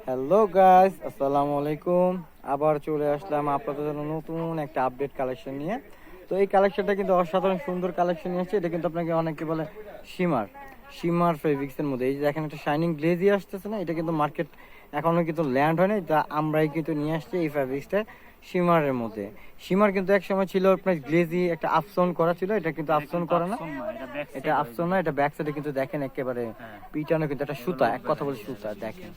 Hello guys, আসসালামু আলাইকুম। আবার চলে আসলাম আপনাদের জন্য নতুন একটা আপডেট কালেকশন নিয়ে। তো এই কালেকশনটা কিন্তু অসাধারণ সুন্দর কালেকশন নিয়ে আসছে। এটা কিন্তু আপনাকে অনেকে বলে শিমার শিমার ফেব্রিক্সের মধ্যে। এই যে দেখেন একটা শাইনিং গ্লেজি আসতেছে না, এটা কিন্তু মার্কেট এখনো কিন্তু ল্যান্ড হয় নাই, তা আমরাই কিন্তু নিয়ে আসছি এই ফেব্রিক্সটা শিমারের মধ্যে। শিমার কিন্তু এক সময় ছিল আপনার গ্লেজি, একটা আফসন করা ছিল, এটা কিন্তু আফসন করা না, এটা আফসন না, এটা ব্যাক সাইডে কিন্তু দেখেন একেবারে পিটানো কিন্তু একটা সুতা, এক কথা বলে সুতা। দেখেন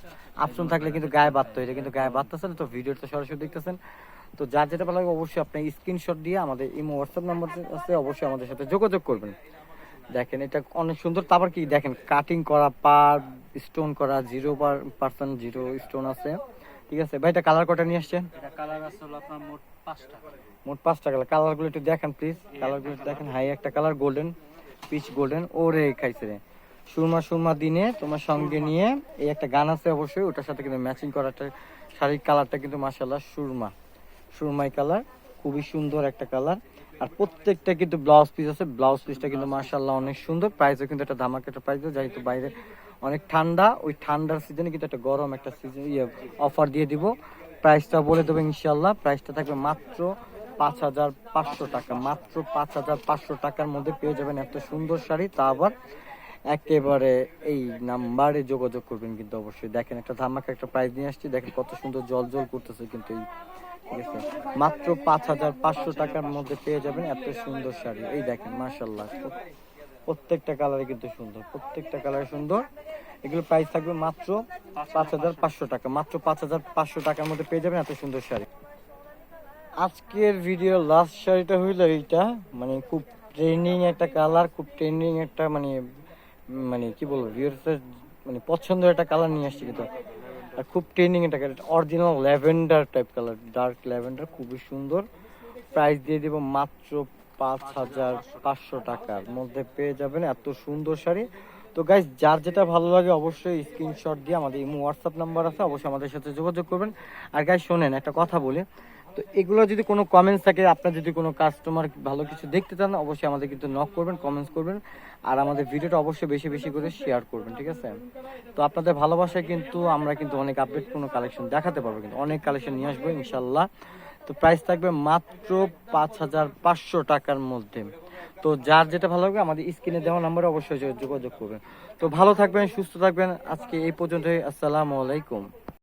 আফসন থাকলে কিন্তু গায়ে বাঁধতো, এটা কিন্তু গায়ে বাঁধতেছে না। তো ভিডিওটা সরাসরি দেখতেছেন, তো যার যেটা ভালো লাগে অবশ্যই আপনি স্ক্রিনশট দিয়ে আমাদের ইমো হোয়াটসঅ্যাপ নাম্বার আছে, অবশ্যই আমাদের সাথে যোগাযোগ করবেন। দেখেন এটা অনেক সুন্দর। তারপর কি দেখেন কাটিং করা, পার স্টোন করা, 0% জিরো স্টোন আছে। ঠিক আছে ভাই, এটা কালার কটা নিয়ে আসছেন? এটা কালার আছে হলো আপনার মোট 5টা। মোট 5টা কালার। কালারগুলো একটু দেখেন প্লিজ, কালারগুলো দেখেন। হাই একটা কালার গোল্ডেন, পিচ গোল্ডেন। ওরে খাইছে রে, সুরমা সুরমা দিনে তোমার সঙ্গে নিয়ে এই একটা গান আছে অবশ্যই, ওটার সাথে কিন্তু ম্যাচিং করা একটা শাড়ির কালারটা কিন্তু মাশাআল্লাহ সুরমা, সুরমাই কালার, খুবই সুন্দর একটা কালার। আর প্রত্যেকটা কিন্তু ব্লাউজ পিস আছে, ব্লাউজ পিসটা কিন্তু মাশাআল্লাহ অনেক সুন্দর। প্রাইসও কিন্তু একটা ধামাকা একটা প্রাইস, যেহেতু বাইরে অনেক ঠান্ডা, ওই ঠান্ডার সিজনে কিন্তু একটা গরম একটা সিজন অফার দিয়ে দিব। প্রাইসটা বলে দেবো ইনশাল্লাহ। প্রাইসটা থাকবে মাত্র 5,500 টাকা, মাত্র 5,500 টাকার মধ্যে পেয়ে যাবেন এত সুন্দর শাড়ি। তা আবার একেবারে এই নাম্বারে যোগাযোগ করবেন কিন্তু অবশ্যই। দেখেন একটা ধামাকা একটা প্রাইস নিয়ে আসছি, দেখেন কত সুন্দর জল জল করতেছে কিন্তু এই, ঠিক আছে, মাত্র 5,500 টাকার মধ্যে পেয়ে যাবেন এত সুন্দর শাড়ি। এই দেখেন মাশাল্লাহ, প্রত্যেকটা কালারে কিন্তু সুন্দর, প্রত্যেকটা কালারে সুন্দর। এগুলো প্রাইস থাকবে মাত্র 5,500 টাকা, মাত্র 5,500 টাকার মধ্যে পেয়ে যাবেন এত সুন্দর শাড়ি। আজকের ভিডিও লাস্ট শাড়িটা হইলো এইটা, মানে খুব ট্রেন্ডিং একটা কালার, খুব ট্রেন্ডিং একটা মানে মানে কি বলবো ভিউয়ার্সের মানে পছন্দের একটা কালার নিয়ে আসছি কিন্তু। আর খুব ট্রেন্ডিং একটা colour, original lavender type colour, dark lavender, খুবই সুন্দর। প্রাইস দিয়ে দিব মাত্র 5,500 টাকার মধ্যে পেয়ে যাবেন এত সুন্দর শাড়ি। তো গাইস, যার যেটা ভালো লাগে অবশ্যই স্ক্রিনশট দিয়ে আমাদের ইমো হোয়াটসঅ্যাপ নাম্বার আছে, অবশ্যই আমাদের সাথে যোগাযোগ করবেন। আর গাইস শোনেন একটা কথা বলি, তো এগুলো যদি কোনো কমেন্টস থাকে, আপনার যদি কোনো কাস্টমার ভালো কিছু দেখতে চান, অবশ্যই আমাদের কিন্তু নক করবেন, কমেন্টস করবেন। আর আমাদের ভিডিওটা অবশ্যই বেশি বেশি করে শেয়ার করবেন, ঠিক আছে? তো আপনাদের ভালোবাসায় কিন্তু আমরা কিন্তু অনেক আপডেট কোনো কালেকশন দেখাতে পারবো, কিন্তু অনেক কালেকশন নিয়ে আসবো ইনশাল্লাহ। তো প্রাইস থাকবে মাত্র 5,500 টাকার মধ্যে। তো যার যেটা ভালো লাগবে আমাদের স্ক্রিনে দেওয়া নাম্বারে অবশ্যই যোগাযোগ করবেন। তো ভালো থাকবেন, সুস্থ থাকবেন। আজকে এই পর্যন্তই। আসসালামু আলাইকুম।